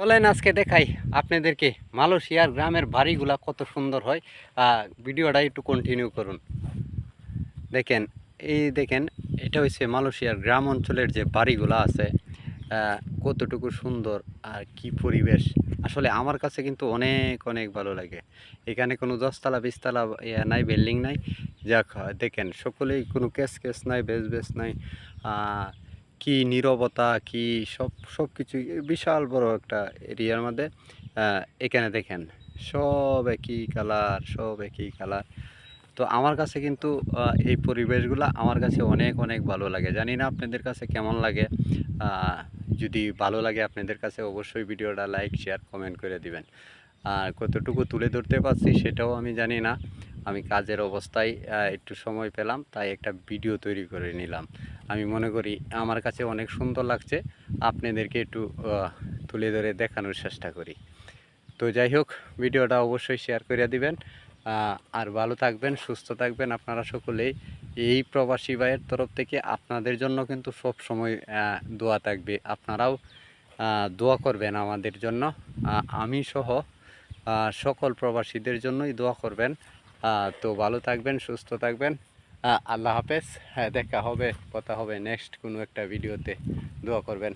চলেন আজকে দেখাই আপনাদেরকে মালয়েশিয়ার গ্রামের বাড়িগুলা কত সুন্দর হয়। ভিডিওটা একটু কন্টিনিউ করুন। দেখেন, এই দেখেন, এটা হচ্ছে মালয়েশিয়ার গ্রাম অঞ্চলের যে বাড়িগুলো আছে, কতটুকু সুন্দর আর কি পরিবেশ। আসলে আমার কাছে কিন্তু অনেক অনেক ভালো লাগে। এখানে কোনো দশতলা বিশতলা নাই, বিল্ডিং নাই। যাক, দেখেন সকলেই কোনো কেস কেস নাই, বেশ বেশ নাই। আহ, কি নীরবতা, কি সব কিছুই বিশাল বড় একটা এরিয়ার মধ্যে। এখানে দেখেন, সব একই কালার, সব একই কালার। তো আমার কাছে কিন্তু এই পরিবেশগুলো আমার কাছে অনেক অনেক ভালো লাগে। জানি না আপনাদের কাছে কেমন লাগে। আহ, যদি ভালো লাগে আপনাদের কাছে, অবশ্যই ভিডিওটা লাইক শেয়ার কমেন্ট করে দিবেন। আর কতটুকু তুলে ধরতে পারছি সেটাও আমি জানি না। আমি কাজের অবস্থায় একটু সময় পেলাম, তাই একটা ভিডিও তৈরি করে নিলাম। আমি মনে করি আমার কাছে অনেক সুন্দর লাগছে, আপনাদেরকে একটু তুলে ধরে দেখানোর চেষ্টা করি। তো যাই হোক, ভিডিওটা অবশ্যই শেয়ার করে দিবেন। আর ভালো থাকবেন, সুস্থ থাকবেন আপনারা সকলেই। এই প্রবাসী ভাইয়ের তরফ থেকে আপনাদের জন্য কিন্তু সব সময় দোয়া থাকবে। আপনারাও দোয়া করবেন আমাদের জন্য। আমি সহ সকল প্রবাসীদের জন্যই দোয়া করবেন। তো ভালো থাকবেন, সুস্থ থাকবেন। আল্লাহ হাফেজ। হ্যাঁ, দেখা হবে, কথা হবে নেক্সট কোনো একটা ভিডিওতে। দোয়া করবেন।